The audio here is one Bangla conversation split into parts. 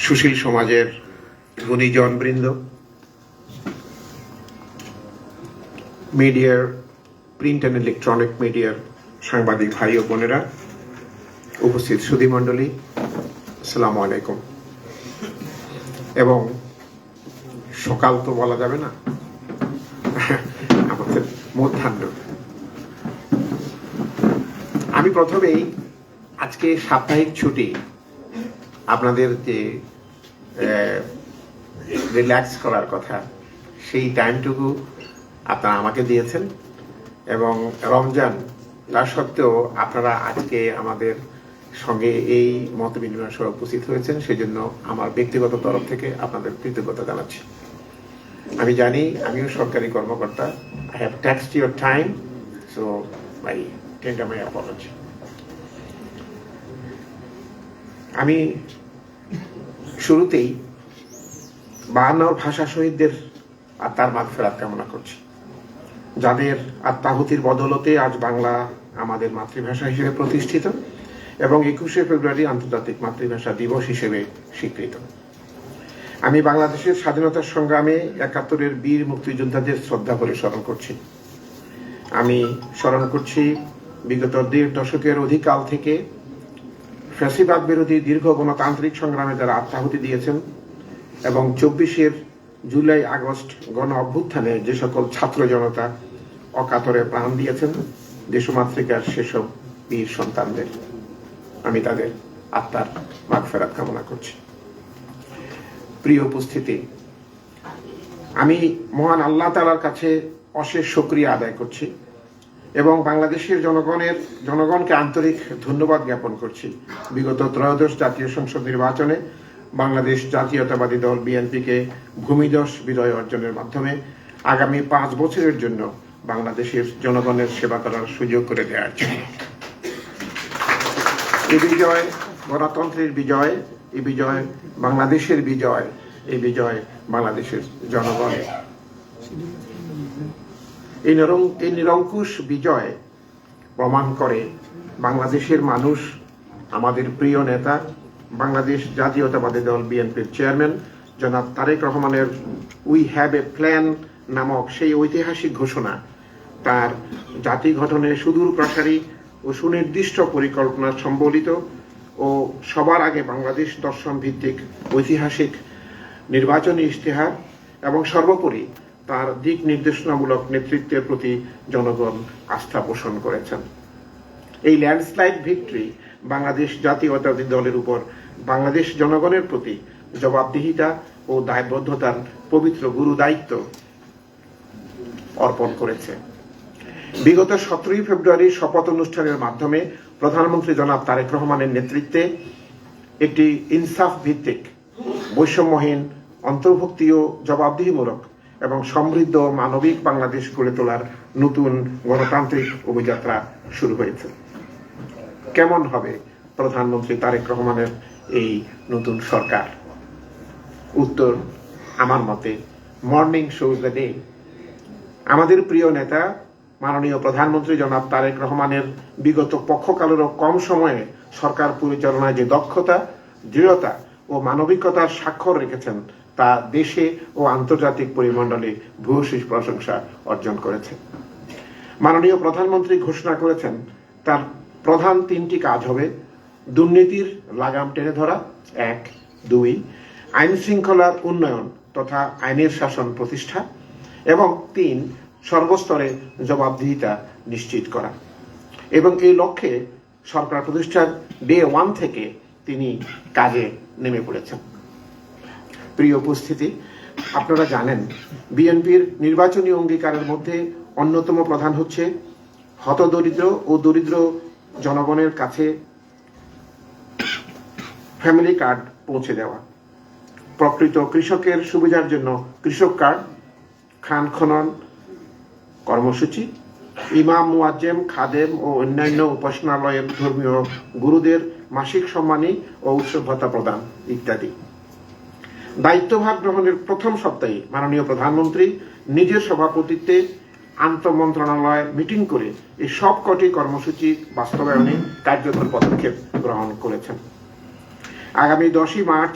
সুশীল সমাজের গুণীজনবৃন্দ, মিডিয়ার, প্রিন্ট অ্যান্ড ইলেকট্রনিক মিডিয়ার সাংবাদিক ভাই ও বোনেরা, উপস্থিত সুধীমণ্ডলী, আসসালামু আলাইকুম। এবং সকাল তো বলা যাবে না, আমাদের মধ্যাহ্ন। আমি প্রথমেই আজকে সাপ্তাহিক ছুটি, আপনাদের যে রিল্যাক্স করার কথা সেই টাইমটুকু আপনারা আমাকে দিয়েছেন, এবং রমজান তার সত্ত্বেও আপনারা আজকে আমাদের সঙ্গে এই মত বিনিময় সহ উপস্থিত হয়েছেন, সেজন্য আমার ব্যক্তিগত তরফ থেকে আপনাদের কৃতজ্ঞতা জানাচ্ছি। আমি জানি আমিও সরকারি কর্মকর্তা, I have taxed your time, so I tender my Apology. আমি শুরুতেই 52 ভাষা শহীদদের আত্মার মাগফিরাত কামনা করছি, যাদের আত্মাহুতির বদলতে আজ বাংলা আমাদের মাতৃভাষা হিসেবে প্রতিষ্ঠিত এবং 21শে ফেব্রুয়ারি আন্তর্জাতিক মাতৃভাষা দিবস হিসেবে স্বীকৃত। আমি বাংলাদেশের স্বাধীনতার সংগ্রামে 71-এর বীর মুক্তিযোদ্ধাদের শ্রদ্ধা করে স্মরণ করছি। আমি স্মরণ করছি বিগত 1.5 দশকের অধিককাল থেকে ফ্যাসিবাদ বিরোধী দীর্ঘ গণতান্ত্রিক সংগ্রামে যারা আত্মাহুতি দিয়েছেন, এবং 24 জুলাই আগস্ট গণ অভ্যুত্থানে যে সকল ছাত্র জনতা অকাতরে প্রাণ দিয়েছেন দেশমাতৃকার সেসব বীর সন্তানদের আমি তাদের আত্মার মাগফিরাত কামনা করছি। প্রিয় উপস্থিতি, আমি মহান আল্লাহ তাআলার কাছে অশেষ শুকরিয়া আদায় করছি এবং বাংলাদেশের জনগণকে আন্তরিক ধন্যবাদ জ্ঞাপন করছি। বিগত 13শ জাতীয় সংসদ নির্বাচনে বাংলাদেশ জাতীয়তাবাদী দল বিএনপিকে ভূমিধস বিজয় অর্জনের মাধ্যমে আগামী 5 বছরের জন্য বাংলাদেশের জনগণের সেবা করার সুযোগ করে দেওয়ার জন্য। এই বিজয় গণতন্ত্রের বিজয়, এই বিজয় বাংলাদেশের বিজয়, এই বিজয় বাংলাদেশের জনগণের। এই নিরঙ্কুশ বিজয় প্রমাণ করে বাংলাদেশের মানুষ আমাদের প্রিয় নেতা বাংলাদেশ জাতীয়তাবাদী দল বিএনপির চেয়ারম্যান জনাব তারেক রহমানের উই হ্যাভ এ প্ল্যান নামক সেই ঐতিহাসিক ঘোষণা, তার জাতি গঠনে সুদূর প্রসারী ও সুনির্দিষ্ট পরিকল্পনা সম্বলিত ও সবার আগে বাংলাদেশ দর্শন ভিত্তিক ঐতিহাসিক নির্বাচনী ইশতেহার এবং সর্বোপরি তার দিক নির্দেশনামূলক নেতৃত্বের প্রতি জনগণ আস্থা পোষণ করেছেন। এই ল্যান্ডস্লাইড ভিক্টরি বাংলাদেশ জাতীয়তাবাদী দলের উপর বাংলাদেশ জনগণের প্রতি জবাবদিহিতা ও দায়বদ্ধতার পবিত্র গুরু দায়িত্ব অর্পণ করেছে। বিগত 17 ফেব্রুয়ারি শপথ অনুষ্ঠানের মাধ্যমে প্রধানমন্ত্রী জনাব তারেক রহমানের নেতৃত্বে একটি ইনসাফ ভিত্তিক, বৈষম্যহীন, অন্তর্ভুক্তি ও জবাবদিহিমূলক এবং সমৃদ্ধ মানবিক বাংলাদেশ গড়ে তোলার নতুন গণতান্ত্রিক অভিযাত্রা শুরু হয়েছে। কেমন হবে প্রধানমন্ত্রী তারেক রহমানের এই নতুন সরকার? উত্তর আমার মতে মর্নিং শোজ দ্য ডে। আমাদের প্রিয় নেতা মাননীয় প্রধানমন্ত্রী জনাব তারেক রহমানের বিগত পক্ষকালেরও কম সময়ে সরকার পরিচালনায় যে দক্ষতা, দৃঢ়তা ও মানবিকতার স্বাক্ষর রেখেছেন তা দেশে ও আন্তর্জাতিক পরিমণ্ডলে ভূয়সী প্রশংসা অর্জন করেছে। মাননীয় প্রধানমন্ত্রী ঘোষণা করেছেন তার প্রধান 3টি কাজ হবে: দুর্নীতির লাগাম টেনে ধরা 1, 2, আইন শৃঙ্খলার উন্নয়ন তথা আইনের শাসন প্রতিষ্ঠা এবং 3, সর্বস্তরে জবাবদিহিতা নিশ্চিত করা। এবং এই লক্ষ্যে সরকার প্রতিষ্ঠার ডে 1 থেকে তিনি কাজে নেমে পড়েছেন। প্রিয় উপস্থিতি, আপনারা জানেন বিএনপির নির্বাচনী অঙ্গীকারের মধ্যে অন্যতম প্রধান হচ্ছে হতদরিদ্র ও দরিদ্র জনগণের কাছে ফ্যামিলি কার্ড পৌঁছে দেওয়া, প্রকৃত কৃষকের সুবিধার জন্য কৃষক কার্ড, খান খনন কর্মসূচি, ইমাম, মুয়াজ্জেম, খাদেম ও অন্যান্য উপাসনালয়ের ধর্মীয় গুরুদের মাসিক সম্মানী ও উৎসব ভাতা প্রদান ইত্যাদি। দায়িত্বভার গ্রহণের প্রথম সপ্তাহে মাননীয় প্রধানমন্ত্রী নিজের সভাপতিত্বে আন্তঃমন্ত্রণালয় মিটিং করে এই সবকটি কর্মসূচি বাস্তবায়নে কার্যকর পদক্ষেপ গ্রহণ করেছেন। আগামী 10ই মার্চ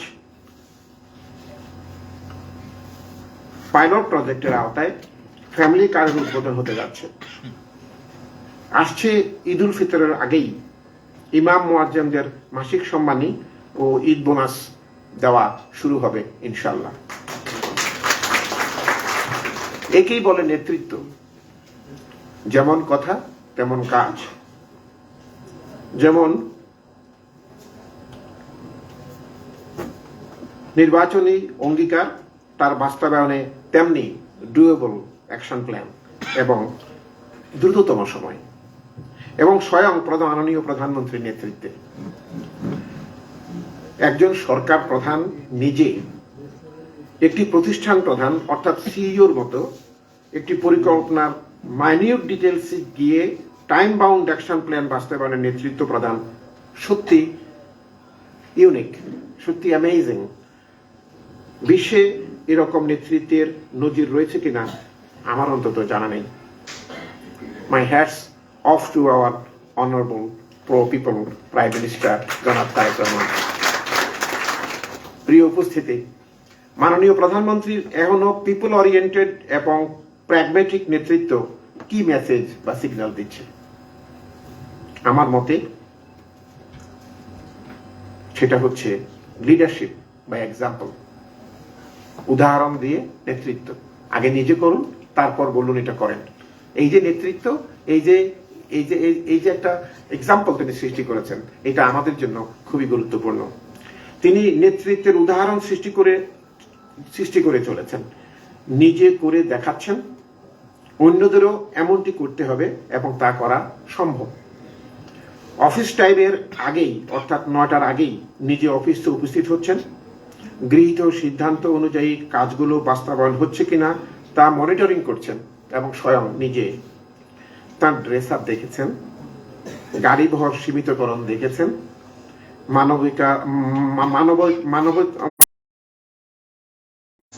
পাইলট প্রজেক্টের আওতায় ফ্যামিলি কারের উদ্বোধন হতে যাচ্ছে। আসছে ঈদ উল ফিতরের আগেই ইমাম মুয়াজ্জিমদের মাসিক সম্মানী ও ঈদ বোনাস দেওয়া শুরু হবে ইনশাল্লাহ। একেই বলে নেতৃত্ব, যেমন কথা তেমন কাজ। যেমন নির্বাচনী অঙ্গীকার, তার বাস্তবায়নে তেমনি ডুয়েবল অ্যাকশন প্ল্যান এবং দ্রুততম সময়, এবং স্বয়ং মাননীয় প্রধানমন্ত্রীর নেতৃত্বে। একজন সরকার প্রধান নিজে একটি প্রতিষ্ঠান প্রধান অর্থাৎ সিইওর মতো একটি পরিকল্পনার মাইনিউট ডিটেলস গিয়ে টাইম বাউন্ড অ্যাকশন প্ল্যান বাস্তবায়নের নেতৃত্ব প্রদান সত্যি ইউনিক, সত্যি অ্যামেজিং। বিশ্বে এরকম নেতৃত্বের নজির রয়েছে কিনা আমার অন্তত জানা নেই। My hats off to our honourable people prime minister জনাব তারেক রহমান। প্রিয় উপস্থিতি, মাননীয় প্রধানমন্ত্রীর এখনো পিপল ওরিয়েন্টেড এবং প্র্যাগম্যাটিক নেতৃত্ব কি মেসেজ বা সিগন্যাল দিচ্ছে? আমার মতে সেটা হচ্ছে লিডারশিপ বা এক্সাম্পল, উদাহরণ দিয়ে নেতৃত্ব। আগে নিজে করুন, তারপর বলুন এটা করেন। এই যে নেতৃত্ব, এই যে একটা এক্সাম্পল তিনি সৃষ্টি করেছেন, এটা আমাদের জন্য খুবই গুরুত্বপূর্ণ। তিনি নেতৃত্বের উদাহরণ সৃষ্টি করে চলেছেন, নিজে করে দেখাচ্ছেন, অন্যদেরও এমনটি করতে হবে এবং তা করা সম্ভব। অফিস টাইমের আগেই অর্থাৎ 9টার আগেই নিজে অফিসে উপস্থিত হচ্ছেন, গৃহীত সিদ্ধান্ত অনুযায়ী কাজগুলো বাস্তবায়ন হচ্ছে কিনা তা মনিটরিং করছেন এবং স্বয়ং নিজে তার ড্রেস আপ দেখেছেন, গাড়ি বহর সীমিতকরণ দেখেছেন,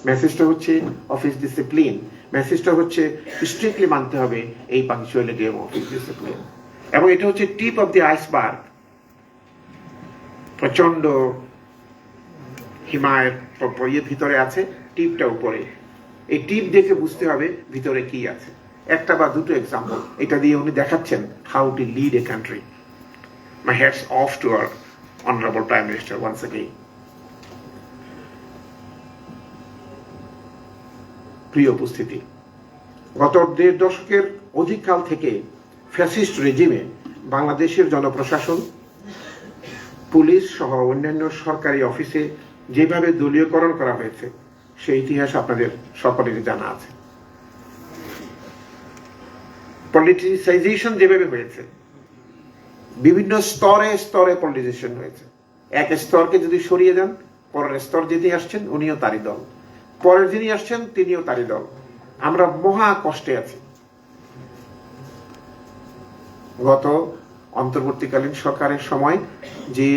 মেসেজটা হচ্ছে অফিস ডিসিপ্লিন, মেসেজটা হচ্ছে স্ট্রিক্টলি মানতে হবে এই পাংচুয়ালিটি এবং অফিস ডিসিপ্লিন। এবং এটা হচ্ছে টিপ অফ দি আইসবার্গ। প্রচন্ড হিমায়ের ভিতরে আছে, টিপটা উপরে। এই টিপ দেখে বুঝতে হবে ভিতরে কি আছে। একটা বা দুটো এক্সাম্পল এটা দিয়ে উনি দেখাচ্ছেন how to lead a country. My hats off to our honourable prime minister once again. প্রিয় উপস্থিতি, গত 1.5 দশকের অধিক কাল থেকে ফ্যাসিস্ট রেজিমে বাংলাদেশের জনপ্রশাসন, পুলিশ সহ অন্যান্য সরকারি অফিসে যেভাবে দলীয়করণ করা হয়েছে সেই ইতিহাস আপনাদের সকলেরই জানা আছে। পলিটিসাইজেশন যেভাবে হয়েছে, বিভিন্ন স্তরে স্তরে পলিটিসাইজেশন হয়েছে। এক স্তরকে যদি সরিয়ে দেন, পরের স্তর যিনি আসছেন উনিও তারই দল, পরের যিনি আসছেন তিনিও তারই দল। আমরা মহা কষ্টে আছি। গত অন্তর্বর্তীকালীন সরকারের সময় যে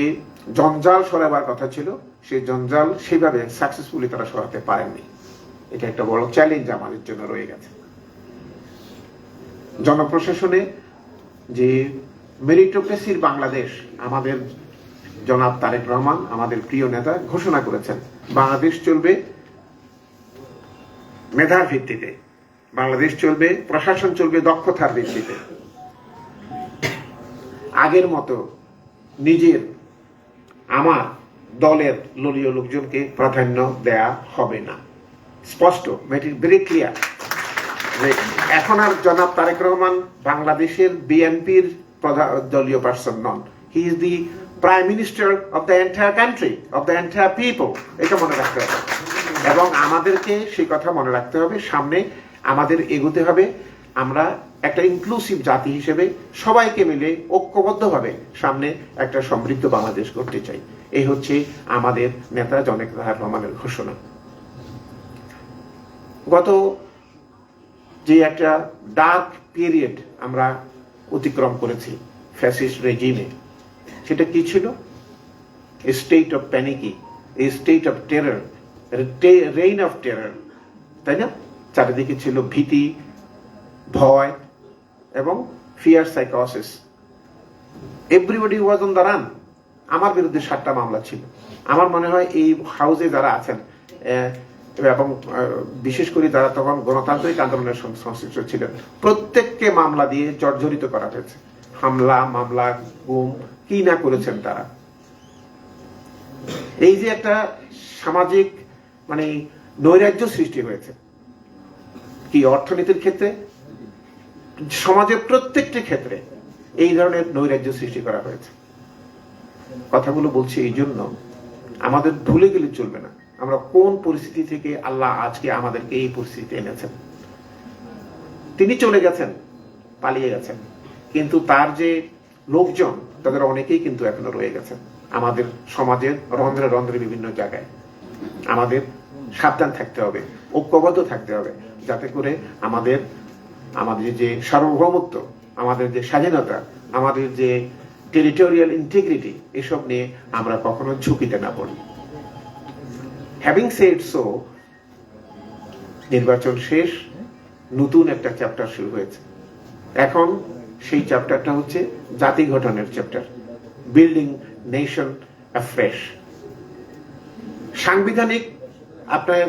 জঞ্জাল সরাবার কথা ছিল, সেই জঞ্জাল সেভাবে সাকসেসফুলি তারা সরাতে পারেননি। এটা একটা বড় চ্যালেঞ্জ আমাদের জন্য রয়ে গেছে। জনপ্রশাসনে যে মেরিটোক্রেসির বাংলাদেশ আমাদের জনাব তারেক রহমান, আমাদের প্রিয় নেতা, ঘোষণা করেছেন বাংলাদেশ চলবে মেধার ভিত্তিতে, বাংলাদেশ চলবে, প্রশাসন চলবে দক্ষতার ভিত্তিতে। আগের মতো নিজের আমার দলের দলীয় লোকজনকে প্রাধান্য দেয়া হবে না। স্পষ্ট, ভেরি ক্লিয়ার। এখন আর জনাব তারেক রহমান বাংলাদেশের বিএনপির দলীয় person non. He is the prime minister of the entire country, of the entire people. এটা মনে রাখতে হবে এবং আমাদেরকে সেই কথা মনে রাখতে হবে। সামনে আমাদের এগোতে হবে। আমরা একটা ইনক্লুসিভ জাতি হিসেবে সবাইকে মিলে ঐক্যবদ্ধভাবে সামনে একটা সমৃদ্ধ বাংলাদেশ করতে চাই। এই হচ্ছে আমাদের নেতা জনাব তারেক রহমানের ঘোষণা। গত যে একটা ডার্ক পিরিয়ড আমরা অতিক্রম করেছি ফ্যাসিস্ট রেজিমে, সেটা কি ছিল? A state of panicky, a state of terror, reign of terror, তাই না? চারিদিকে ছিল ভীতি, ভয় এবং ফিয়ার সাইকোসিস। Everybody was on the run. আমার বিরুদ্ধে 7টা মামলা ছিল। আমার মনে হয় এই হাউসে যারা আছেন এবং বিশেষ করে যারা তখন গণতান্ত্রিক আন্দোলনের সংশ্লিষ্ট ছিলেন প্রত্যেককে মামলা দিয়ে জর্জরিত করা হয়েছে। হামলা, মামলা, গুম, কি না করেছেন তারা। এই যে একটা সামাজিক মানে নৈরাজ্য সৃষ্টি হয়েছে, কি অর্থনীতির ক্ষেত্রে, সমাজের প্রত্যেকটি ক্ষেত্রে এই ধরনের নৈরাজ্য সৃষ্টি করা হয়েছে। কথাগুলো বলছি এই জন্য আমাদের ভুলে গেলে চলবে না আমরা কোন পরিস্থিতি থেকে আল্লাহ আজকে আমাদেরকে এই পরিস্থিতিতে এনেছেন। তিনি চলে গেছেন, পালিয়ে গেছেন, কিন্তু তার যে লোকজন তাদের অনেকেই কিন্তু এখনো রয়ে গেছেন আমাদের সমাজের রন্ধ্রে রন্ধ্রে বিভিন্ন জায়গায়। আমাদের সাবধান থাকতে হবে, ঐক্যবদ্ধ থাকতে হবে, যাতে করে আমাদের যে সার্বভৌমত্ব, আমাদের যে স্বাধীনতা, আমাদের যে টেরিটোরিয়াল ইন্টিগ্রিটি, এসব নিয়ে আমরা কখনো ঝুঁকিতে না পড়ি। হ্যাভিং সেড সো, নির্বাচন শেষ, নতুন একটা চ্যাপ্টার শুরু হয়েছে। এখন সেই চ্যাপ্টারটা হচ্ছে জাতি গঠনের চ্যাপ্টার, বিল্ডিং নেশন অ্যাফ্রেশ। সাংবিধানিক আপনার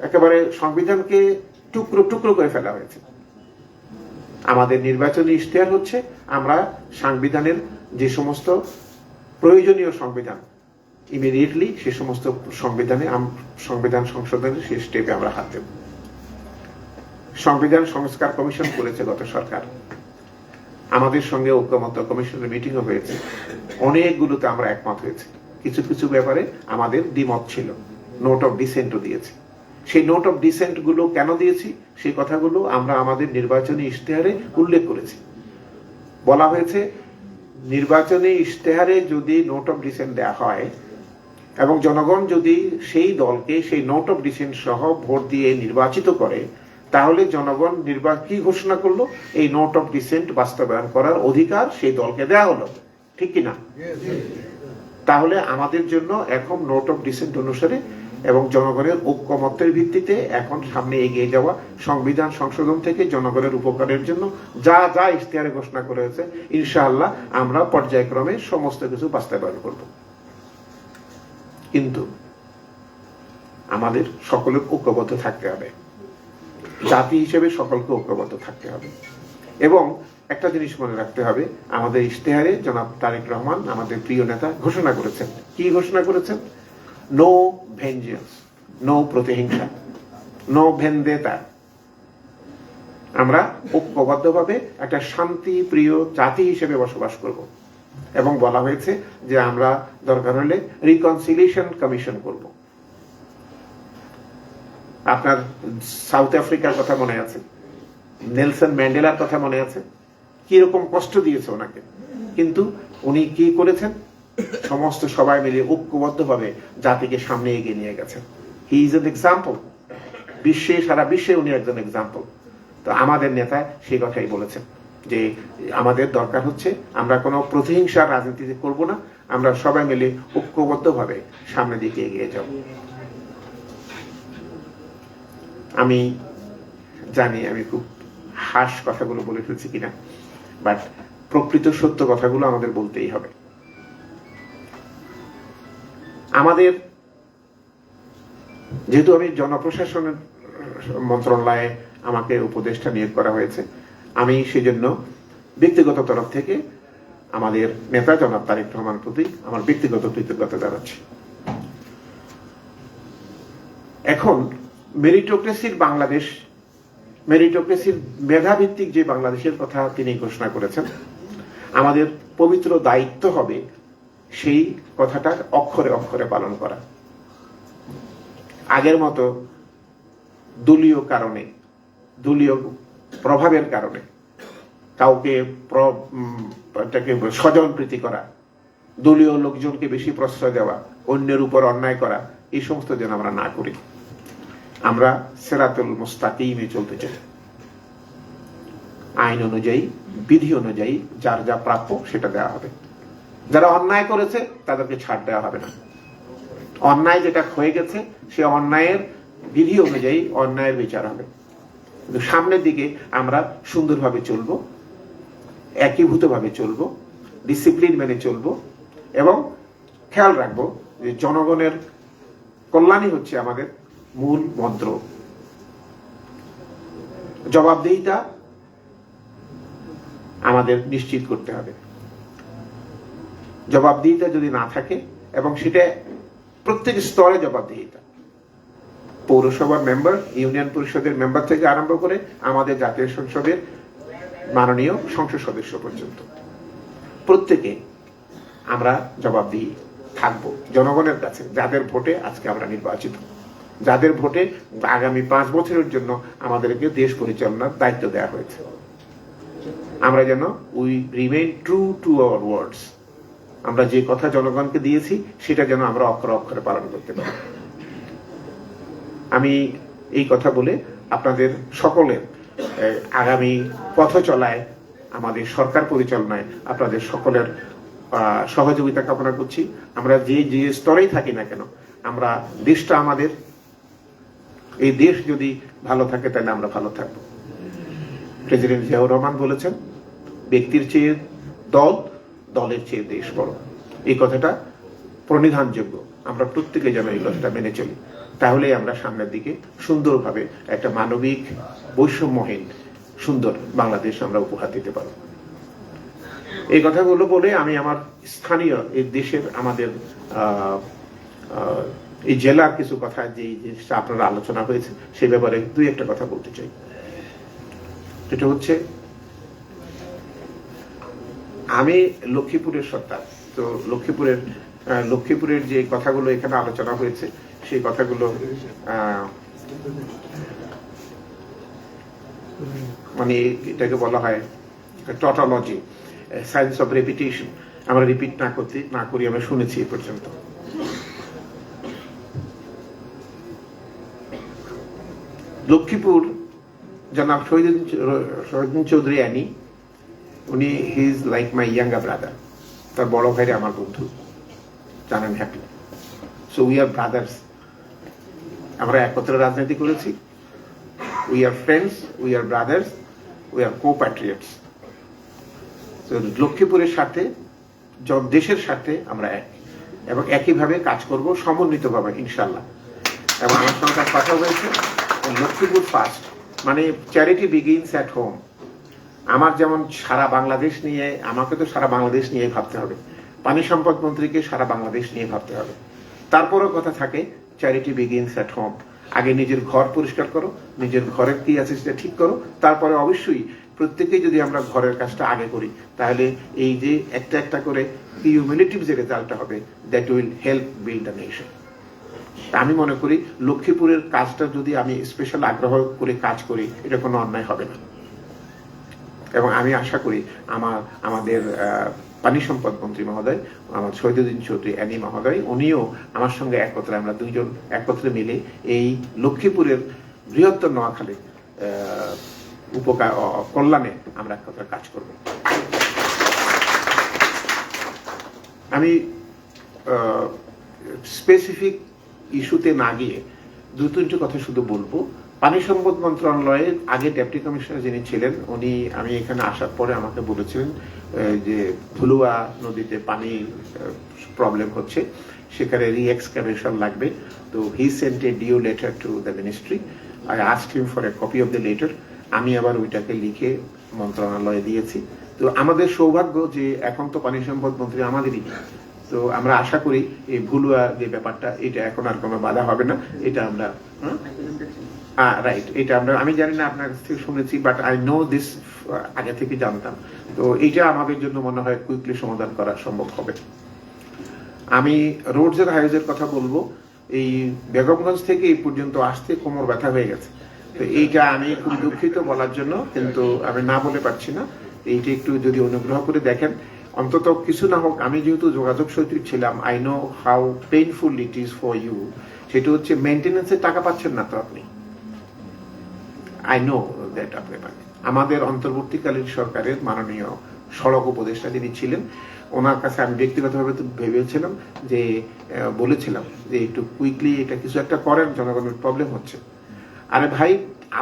একেবারে সংবিধানকে টুকরো টুকরো করে ফেলা হয়েছে। আমাদের নির্বাচনী ইশতেহার হচ্ছে আমরা সাংবিধানের যে সমস্ত প্রয়োজনীয় সংবিধান ইমিডিয়েটলি সে সমস্ত সংবিধান সংশোধনের সেই স্টেপে আমরা হাত দেব। সংবিধান সংস্কার কমিশন করেছে গত সরকার, আমাদের সঙ্গে ঐক্যমত্য কমিশনের মিটিংও হয়েছে, অনেকগুলোতে আমরা একমত হয়েছে। কিছু কিছু ব্যাপারে আমাদের দ্বিমত ছিল, নোট অফ ডিসেন্টও দিয়েছি। সেই নোট অফ ডিসেন্ট গুলো কেন দিয়েছি সেই কথাগুলো আমরা আমাদের নির্বাচনী ইশতেহারে উল্লেখ করেছি। বলা হয়েছে নির্বাচনী ইশতেহারে যদি নোট অফ ডিসেন্ট দেওয়া হয় এবং জনগণ যদি সেই দলকে সেই নোট অফ ডিসেন্ট সহ ভোট দিয়ে নির্বাচিত করে, তাহলে জনগণ কি ঘোষণা করলো, এই নোট অফ ডিসেন্ট বাস্তবায়ন করার অধিকার সেই দলকে দেয়া হলো, ঠিক কিনা? তাহলে আমাদের জন্য এখন নোট অফ ডিসেন্ট অনুসারে এবং জনগণের ঐক্যমত্যের ভিত্তিতে এখন সামনে এগিয়ে যাওয়া, সংবিধান সংশোধন থেকে জনগণের উপকারের জন্য যা যা ইশতেহারে ঘোষণা করা হয়েছে ইনশাআল্লাহ আমরা পর্যায়ক্রমে সমস্ত কিছু বাস্তবায়ন করব। কিন্তু আমাদের সকলের ঐক্যবদ্ধ থাকতে হবে, জাতি হিসেবে সকলকে ঐক্যবদ্ধ থাকতে হবে। এবং একটা জিনিস মনে রাখতে হবে, আমাদের ইশতেহারে জনাব তারেক রহমান আমাদের প্রিয় নেতা ঘোষণা করেছেন, কি ঘোষণা করেছেন? নো ভেঞ্জেন্স, নো প্রতিহিংসা, নো ভেন্দেতা। আমরা ঐক্যবদ্ধভাবে একটা শান্তি প্রিয় জাতি হিসেবে বসবাস করব। এবং বলা হয়েছে যে আমরা দরকার হলে রিকনসিলিয়েশন কমিশন করব। আপনার সাউথ আফ্রিকার কথা মনে আছে, নেলসন ম্যান্ডেলার কথা মনে আছে, কি রকম কষ্ট দিয়েছে ওনাকে, কিন্তু উনি কি করেছেন? সমস্ত সবাই মিলে ঐক্যবদ্ধভাবে জাতিকে সামনে এগিয়ে নিয়ে গেছেন। হি ইজ এন এক্সাম্পল, সারা বিশ্বে উনি একজন এক্সাম্পল। তো আমাদের নেতা সেই কথাই বলেছেন যে আমাদের দরকার হচ্ছে আমরা কোনো প্রতিহিংসার রাজনীতি করব না, আমরা সবাই মিলে ঐক্যবদ্ধভাবে সামনের দিকে এগিয়ে যাব। আমি জানি আমি খুব হাস কথাগুলো বলে ফেলছি কিনা, বাট প্রকৃত সত্য কথাগুলো আমাদের বলতেই হবে। আমাদের যেহেতু আমি জনপ্রশাসনের মন্ত্রণালয়ে আমাকে উপদেষ্টা নিয়োগ করা হয়েছে, আমি সেজন্য ব্যক্তিগত তরফ থেকে আমাদের নেতা জনাব তারেক রহমান প্রতি আমার ব্যক্তিগত কৃতজ্ঞতা জানাচ্ছি। এখন মেরিটোক্রেসির বাংলাদেশ, মেরিটোক্রেসির মেধাভিত্তিক যে বাংলাদেশের কথা তিনি ঘোষণা করেছেন, আমাদের পবিত্র দায়িত্ব হবে সেই কথাটা অক্ষরে অক্ষরে পালন করা। আগের মতো দলীয় কারণে, দলীয় প্রভাবের কারণে কাউকে স্বজন প্রীতি করা, দলীয় লোকজনকে বেশি প্রশ্রয় দেওয়া, অন্যের উপর অন্যায় করা, এই সমস্ত যেন আমরা না করি। আমরা সিরাতুল মুস্তাকিমে চলতে চাই, আইন অনুযায়ী, বিধি অনুযায়ী যার যা প্রাপ্য সেটা দেওয়া হবে। যারা অন্যায় করেছে তাদেরকে ছাড় দেওয়া হবে না। অন্যায় যেটা হয়ে গেছে সে অন্যায়ের বিধি অনুযায়ী অন্যায়ের বিচার হবে। কিন্তু সামনের দিকে আমরা সুন্দরভাবে চলবো, একীভূতভাবে চলবো, ডিসিপ্লিন মেনে চলবো এবং খেয়াল রাখবো যে জনগণের কল্যাণই হচ্ছে আমাদের মূল মন্ত্র। জবাবদিহিতা আমাদের নিশ্চিত করতে হবে। জবাবদিহিতা যদি না থাকে, এবং সেটা প্রত্যেক স্তরে জবাবদিহিতা, পৌরসভার মেম্বার, ইউনিয়ন পরিষদের মেম্বার থেকে আরম্ভ করে আমাদের জাতীয় সংসদের মাননীয় সংসদ সদস্য পর্যন্ত প্রত্যেকে আমরা জবাবদিহি থাকবো জনগণের কাছে, যাদের ভোটে আজকে আমরা নির্বাচিত, যাদের ভোটে আগামী 5 বছরের জন্য আমাদেরকে দেশ পরিচালনার দায়িত্ব দেওয়া হয়েছে। আমরা যেন we remain true to our ওয়ার্ডস, আমরা যে কথা জনগণকে দিয়েছি সেটা যেন আমরা অক্ষরে অক্ষরে পালন করতে পারি। আমি এই কথা বলে আপনাদের সকলের আগামী পথ চলায়, আমাদের সরকার পরিচালনায় আপনাদের সকলের সহযোগিতা কামনা করছি। আমরা যে যে স্তরেই থাকি না কেন, আমরা দেশটা আমাদের, এই দেশ যদি ভালো থাকে তাহলে আমরা ভালো থাকবো। প্রেসিডেন্ট জিয়াউর রহমান বলেছেন, ব্যক্তির চেয়ে দল, দলের চেয়ে দেশ বড়। এই কথাটা প্রণিধানযোগ্য, আমরা প্রত্যেকে যেন এই কথাটা মেনে চলি, তাহলেই আমরা সামনের দিকে সুন্দরভাবে একটা মানবিক, বৈষম্যহীন, সুন্দর বাংলাদেশ আমরা উপহার দিতে পারব। এই কথাগুলো বলে আমি আমার স্থানীয় এই দেশের, আমাদের এই জেলার কিছু কথা, যে জিনিসটা আপনারা আলোচনা হয়েছে সে ব্যাপারে 2-1টা কথা বলতে চাই। যেটা হচ্ছে, আমি লক্ষ্মীপুরের সন্তান, তো লক্ষ্মীপুরের যে কথাগুলো এখানে আলোচনা হয়েছে সেই কথাগুলো মানে এটাকে বলা হয় টটোলজি, সায়েন্স অফ রেপিটেশন। আমরা রিপিট না করি, আমরা শুনেছি এ পর্যন্ত। লক্ষ্মীপুর জনাব শহীদুদ্দিন চৌধুরী অ্যানি, উনি he is like my younger brother. তার বড় ভাইরা আমার বন্ধু, জানেন, Happy. So we are brothers, আমরা একত্রে রাজনীতি করেছি। We are friends, we are brothers, we are co-patriots. তো লক্ষ্মীপুরের সাথে, দেশের সাথে আমরা এক, এবং একইভাবে কাজ করব সমন্বিতভাবে ইনশাল্লাহ। এবং আমার সঙ্গে কথা হয়েছে, লক্ষ্মীপুর ফার্স্ট, মানে চ্যারিটি বিগিনস অ্যাট হোম। আমার যেমন সারা বাংলাদেশ নিয়ে, আমাকে তো সারা বাংলাদেশ নিয়ে ভাবতে হবে, পানি সম্পদ মন্ত্রীকে সারা বাংলাদেশ নিয়ে ভাবতে হবে। তারপরও কথা থাকে চ্যারিটি বিগিনস অ্যাট হোম। আগে নিজের ঘর পরিষ্কার করো, নিজের ঘরের কি আছে সেটা ঠিক করো, তারপরে অবশ্যই প্রত্যেকেই যদি আমরা ঘরের কাজটা আগে করি, তাহলে এই যে একটা একটা করে কিউমুলেটিভ যে রেজাল্টটা হবে, that will help build a nation. আমি মনে করি লক্ষ্মীপুরের কাজটা যদি আমি স্পেশাল আগ্রহ করে কাজ করি, এটা কোনো অন্যায় হবে না। এবং আমি আশা করি আমাদের পানি সম্পদ মন্ত্রী মহোদয়, আমার শহীদুদ্দিন চৌধুরী অ্যানি মহোদয়, উনিও আমার সঙ্গে একত্রে, আমরা দুইজন একত্রে মিলে এই লক্ষ্মীপুরের বৃহত্তর নোয়াখালী উপকার কল্যাণে আমরা একত্রে কাজ করব। আমি স্পেসিফিক ইস্যুতে না গিয়ে 2-3টি কথা শুধু বলবো। পানি সম্পদ মন্ত্রণালয়ের আগে ডেপুটি কমিশনার যিনি ছিলেন, উনি, আমি এখানে আসার পরে আমাকে বলেছিলেন যে ভুলুয়া নদীতে পানি প্রবলেম হচ্ছে, সেখানে রি-এক্সকাভেশন লাগবে। তো he sent a due letter to the ministry. I asked him for a copy of the letter. আমি আবার ওইটাকে লিখে মন্ত্রণালয়ে দিয়েছি। তো আমাদের সৌভাগ্য যে এখন তো পানি সম্পদ মন্ত্রী আমাদেরই। তো আমরা আশা করি এই ভুলুয়া যে ব্যাপারটা, এটা এখন আর কোনো বাধা হবে না। এটা আমরা রাইট, এটা আমরা, আমি জানি না আপনার কাছ থেকে শুনেছি, বাট আই নো দিস, আগে থেকে জানতাম। তো এইটা আমাদের জন্য মনে হয় কুইকলি সমাধান করা সম্ভব হবে। আমি রোডস এন্ড হাইওয়েজের কথা বলবো। এই বেগমগঞ্জ থেকে এই পর্যন্ত আসতে কোমর ব্যথা হয়ে গেছে। তো এইটা আমি খুব দুঃখিত বলার জন্য, কিন্তু আমি না বলে পারছি না। এইটা একটু যদি অনুগ্রহ করে দেখেন, অন্তত কিছু না হোক। আমি যেহেতু যোগাযোগ সচিব ছিলাম, I know how painful it is for you. সেটা হচ্ছে মেইনটেনেন্সের টাকা পাচ্ছেন না তো আপনি, আই নো দ্যাট। আপনি আমাদের অন্তর্বর্তীকালীন সরকারের মাননীয় সড়ক উপদেষ্টা যিনি ছিলেন, ওনার কাছে আমি ব্যক্তিগতভাবে তো ভেবেছিলাম যে, বলেছিলাম যে একটু কুইকলি এটা কিছু একটা করেন, জনগণের প্রবলেম হচ্ছে। আরে ভাই,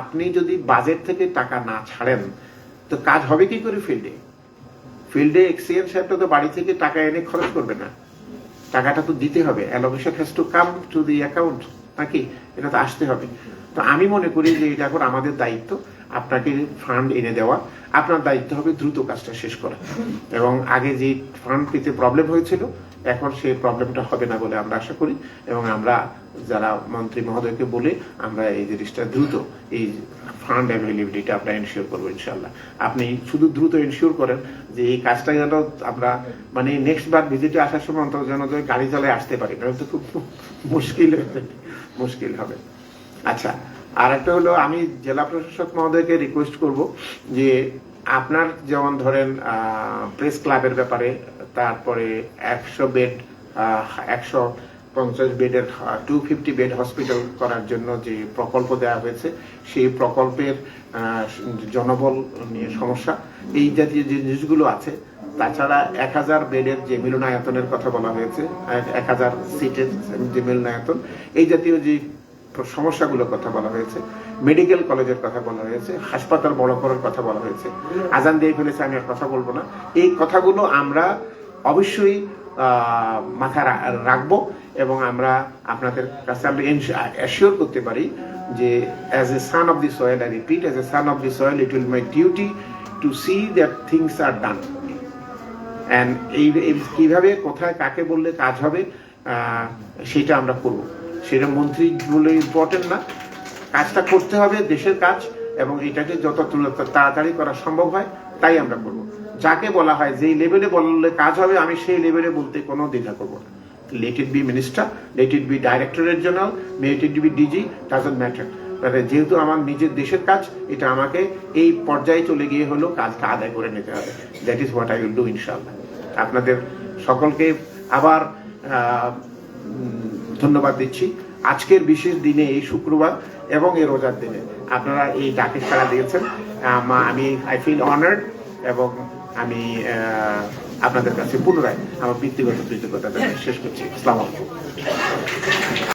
আপনি যদি বাজেট থেকে টাকা না ছাড়েন তো কাজ হবে কি করে? ফিল্ডে এক্সিএন সাহেবটা তো বাড়ি থেকে টাকা এনে খরচ করবে না, টাকাটা তো দিতে হবে। Allocation has to come to the account, নাকি? এটা তো আসতে হবে। তো আমি মনে করি যে এটা এখন আমাদের দায়িত্ব আপনাকে ফান্ড এনে দেওয়া, আপনার দায়িত্ব হবে দ্রুত কাজটা শেষ করা, এবং আগে যে ফান্ড পেতে প্রবলেম হয়েছিল এখন সেই প্রবলেমটা হবে না বলে আমরা আশা করি, এবং আমরা যারা মন্ত্রী মহোদয়কে বলে আমরা এই জিনিসটা দ্রুত এই ফান্ড অ্যাভেলেবিলিটি আমরা এনশিওর করবো ইনশাল্লাহ। আপনি শুধু দ্রুত এনশিওর করেন যে এই কাজটা যেন আমরা মানে নেক্সট বার ভিজিটে আসার সময় অন্তত যেন গাড়ি চালায় আসতে পারি, তাহলে তো খুব মুশকিল হবে। আচ্ছা, আর একটা হলো আমি জেলা প্রশাসক মহোদয়কে রিকোয়েস্ট করব যে আপনার যেমন ধরেন প্রেস ক্লাবের ব্যাপারে, তারপরে 100 বেড 150 বেডের 250 বেড হসপিটাল করার জন্য যে প্রকল্প দেওয়া হয়েছে, সেই প্রকল্পের জনবল নিয়ে সমস্যা, এই জাতীয় যে জিনিসগুলো আছে। তাছাড়া 1000 বেডের যে মিলনায়তনের কথা বলা হয়েছে, 1000 সিটের যে মিলনায়তন, এই জাতীয় যে সমস্যাগুলোর কথা বলা হয়েছে, মেডিকেল কলেজের কথা বলা হয়েছে, হাসপাতাল বড় করার কথা বলা হয়েছে। আজান দিয়ে ফেলেছে, আমি আর কথা বলবো না। এই কথাগুলো আমরা অবশ্যই মাথায় রাখবো, এবং আমরা আপনাদের কাছে আমরা অ্যাসিওর করতে পারি যে as a son of the soil, I repeat, as a son of the soil, it will my duty to see that things are done. And এই কিভাবে কোথায় কাকে বললে কাজ হবে সেটা আমরা করবো। সেটা মন্ত্রী বলে ইম্পর্টেন্ট না, কাজটা করতে হবে, দেশের কাজ, এবং এটাকে যত তাড়াতাড়ি করা সম্ভব হয় তাই আমরা করব। যাকে বলা হয় যেই লেভেলে বললে কাজ হবে, আমি সেই লেভেলে বলতে কোনো দ্বিধা করবো না। Let it be minister, let it be directorate general, let it be DG, doesn't matter. যেহেতু আমার নিজের দেশের কাজ, এটা আমাকে এই পর্যায়ে চলে গিয়ে হলো কাজটা আদায় করে নিতে হবে। That is what I will do ইনশাআল্লাহ। আপনাদের সকলকে আবার ধন্যবাদ দিচ্ছি। আজকের বিশেষ দিনে, এই শুক্রবার এবং এই রোজার দিনে আপনারা এই ডাকে সাড়া দিয়েছেন, আমি আই ফিল অনার্ড, এবং আমি আপনাদের কাছে পুনরায় আমার ব্যক্তিগত কৃতজ্ঞতা শেষ করছি। আসসালামু আলাইকুম।